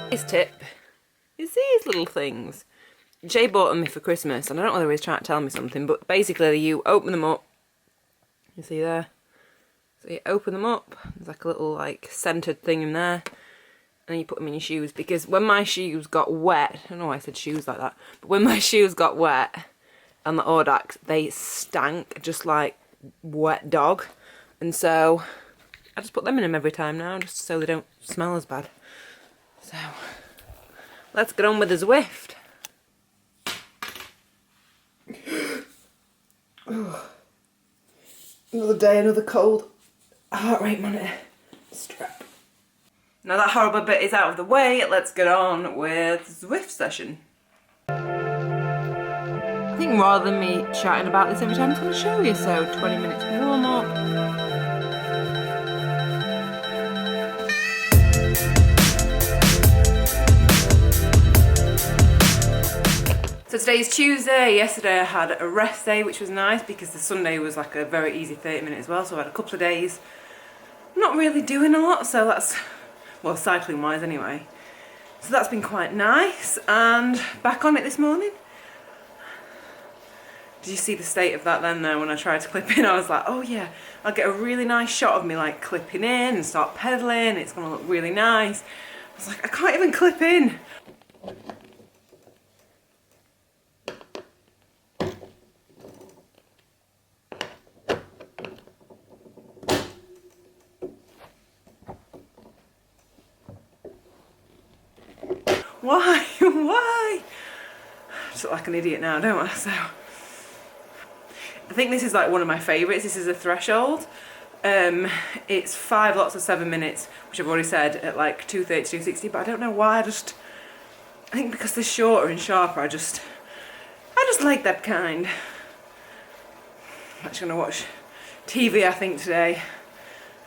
His tip is these little things. Jay bought them me for Christmas, and I don't know whether he's trying to tell me something, but basically you open them up, you see there, so you open them up, there's like a little like scented thing in there, and then you put them in your shoes, because when my shoes got wet, I don't know why I said shoes like that, but when my shoes got wet on the AUDAX, they stank just like wet dog, and so I just put them in them every time now, just so they don't smell as bad. So, let's get on with the Zwift. Another day, another cold heart rate monitor strap. Now that horrible bit is out of the way, let's get on with the Zwift session. I think rather than me chatting about this every time, I'm just going to show you. So 20 minutes warm up. So today is Tuesday. Yesterday I had a rest day, which was nice because the Sunday was like a very easy 30 minutes as well, so I had a couple of days not really doing a lot, so that's, well, cycling wise anyway. So that's been quite nice, and back on it this morning. Did you see the state of that then though when I tried to clip in? I was like, oh yeah, I'll get a really nice shot of me like clipping in and start pedaling, it's gonna look really nice. I was like, I can't even clip in. Why? Why? I just look like an idiot now, don't I? So, I think this is like one of my favourites. This is a threshold. It's 5 lots of 7 minutes, which I've already said, at like 2:30 to 2:60, but I don't know why. I think because they're shorter and sharper, I just like that kind. I'm actually going to watch TV, I think, today,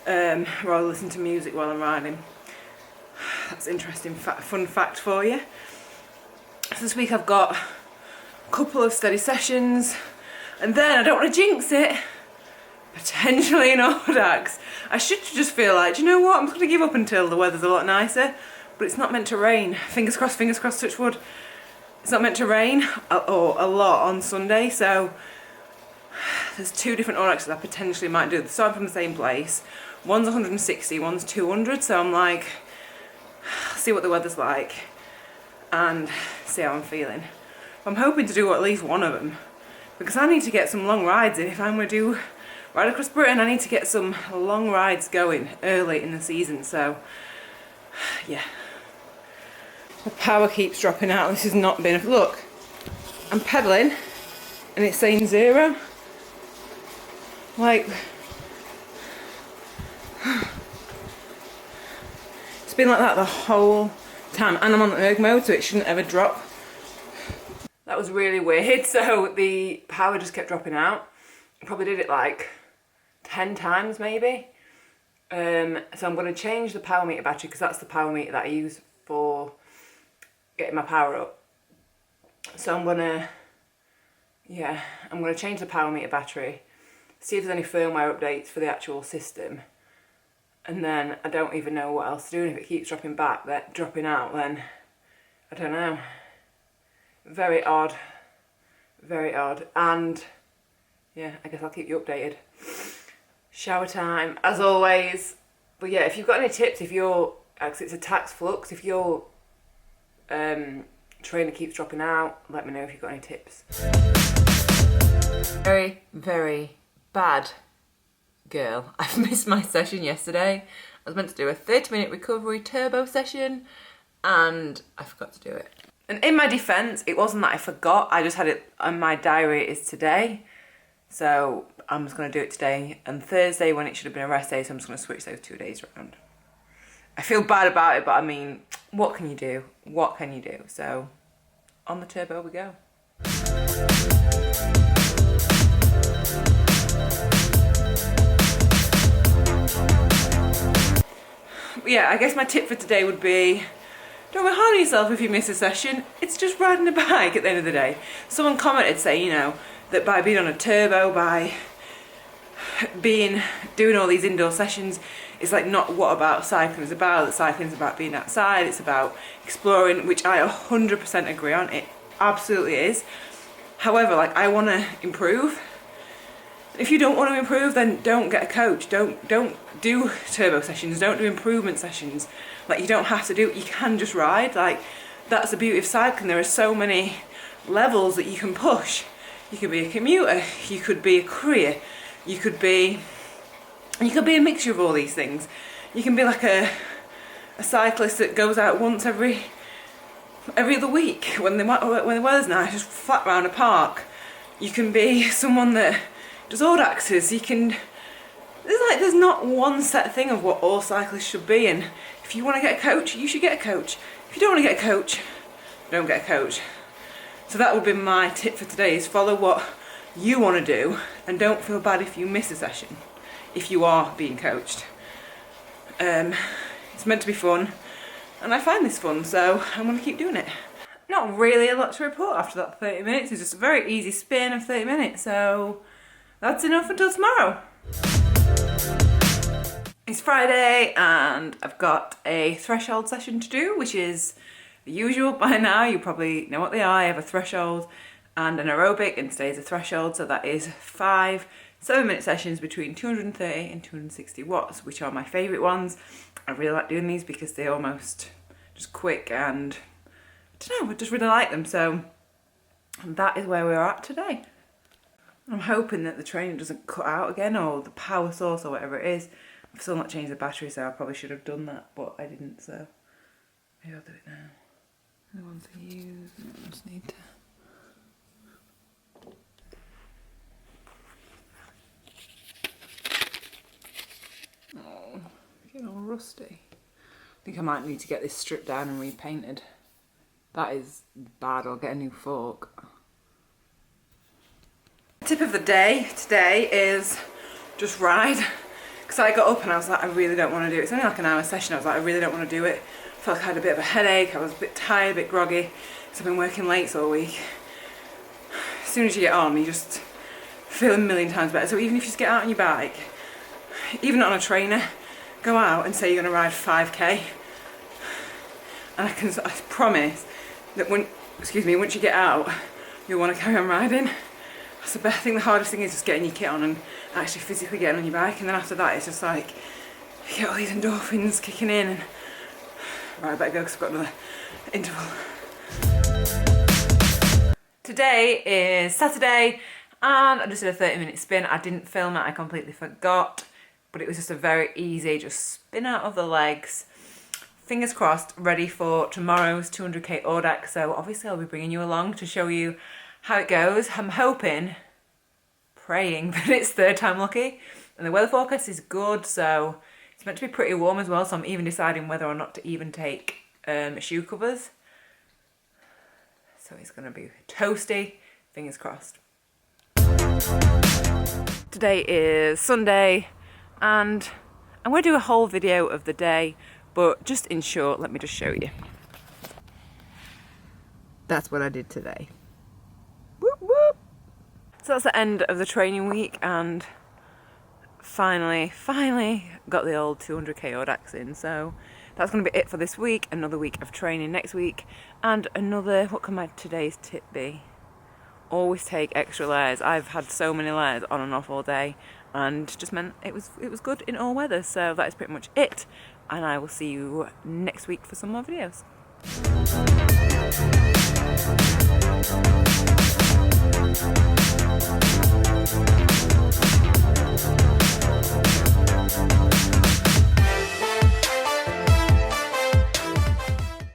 rather than listen to music while I'm riding. That's an interesting fun fact for you. So this week I've got a couple of steady sessions, and then, I don't want to jinx it, potentially an AUDAX. I should just feel like, do you know what, I'm just going to give up until the weather's a lot nicer, but it's not meant to rain. Fingers crossed, touch wood. It's not meant to rain, or a lot on Sunday, so there's 2 different AUDAXs I potentially might do. They're starting from the same place. One's 160, one's 200, so I'm like, see what the weather's like and see how I'm feeling. I'm hoping to do at least one of them because I need to get some long rides in. If I'm going to do ride across Britain, I need to get some long rides going early in the season, so yeah. The power keeps dropping out. This has not been, look, I'm pedalling and it's saying 0. Like, it's been like that the whole time, and I'm on the erg mode, so it shouldn't ever drop. That was really weird. So the power just kept dropping out. I probably did it like 10 times maybe. So I'm going to change the power meter battery, because that's the power meter that I use for getting my power up. So I'm going to change the power meter battery, see if there's any firmware updates for the actual system. And then I don't even know what else to do, and if it keeps dropping out, then I don't know. Very odd. Very odd. And yeah, I guess I'll keep you updated. Shower time, as always. But yeah, if you've got any tips, if you're, actually it's a tax flux, if your trainer keeps dropping out, let me know if you've got any tips. Very, very bad girl. I've missed my session yesterday. I was meant to do a 30-minute recovery turbo session and I forgot to do it. And in my defence, it wasn't that I forgot, I just had it on my diary is today. So I'm just going to do it today and Thursday when it should have been a rest day, so I'm just going to switch those 2 days around. I feel bad about it, but I mean, what can you do? What can you do? So on the turbo we go. Yeah, I guess my tip for today would be, don't be hard on yourself if you miss a session. It's just riding a bike at the end of the day. Someone commented saying, you know, that by being on a turbo, by doing all these indoor sessions, It's like not what about cycling is about. That cycling is about being outside, it's about exploring, which I 100% agree on. It absolutely is. However, like, I want to improve. If you don't want to improve, then don't get a coach. Don't do turbo sessions. Don't do improvement sessions. Like, you don't have to do it. You can just ride. Like, that's the beauty of cycling. There are so many levels that you can push. You could be a commuter. You could be a courier. You could be a mixture of all these things. You can be like a cyclist that goes out once every other week when the weather's nice, just flat round a park. You can be someone that does AUDAXs. There's not one set thing of what all cyclists should be, and if you want to get a coach, you should get a coach. If you don't want to get a coach, don't get a coach. So that would be my tip for today, is follow what you want to do and don't feel bad if you miss a session, if you are being coached. It's meant to be fun, and I find this fun, so I'm going to keep doing it. Not really a lot to report after that 30 minutes. It's just a very easy spin of 30 minutes, so that's enough until tomorrow. It's Friday and I've got a threshold session to do, which is the usual by now. You probably know what they are. I have a threshold and an aerobic, and today's a threshold, so that is 5 7-minute sessions between 230 and 260 watts, which are my favourite ones. I really like doing these because they're almost just quick, and I don't know, I just really like them. So that is where we are at today. I'm hoping that the training doesn't cut out again, or the power source or whatever it is. I've still not changed the battery, so I probably should have done that, but I didn't, so maybe I'll do it now. The ones I use, I just need to... Oh, getting all rusty. I think I might need to get this stripped down and repainted. That is bad. I'll get a new fork. Tip of the day today is just ride. Because I got up and I was like, I really don't want to do it. It's only like an hour session. I was like, I really don't want to do it. I felt like I had a bit of a headache. I was a bit tired, a bit groggy. Because I've been working late all week. As soon as you get on, you just feel a million times better. So even if you just get out on your bike, even not on a trainer, go out and say you're going to ride 5k. And I promise that once you get out, you'll want to carry on riding. That's the best thing. The hardest thing is just getting your kit on and actually physically getting on your bike, and then after that it's just like you get all these endorphins kicking in, and right, I better go because I've got another interval. Today is Saturday and I just did a 30-minute spin. I didn't film it, I completely forgot, but it was just a very easy just spin out of the legs. Fingers crossed, ready for tomorrow's 200k AUDAX. So obviously I'll be bringing you along to show you how it goes. I'm hoping, praying that it's third time lucky, and the weather forecast is good, so it's meant to be pretty warm as well, so I'm even deciding whether or not to even take shoe covers. So it's going to be toasty, fingers crossed. Today is Sunday and I'm going to do a whole video of the day, but just in short, let me just show you. That's what I did today. Whoop, whoop. So that's the end of the training week, and finally got the old 200k AUDAX in. So that's going to be it for this week. Another week of training next week, and another, what can my today's tip be? Always take extra layers. I've had so many layers on and off all day, and just meant it was good in all weather. So that is pretty much it, and I will see you next week for some more videos.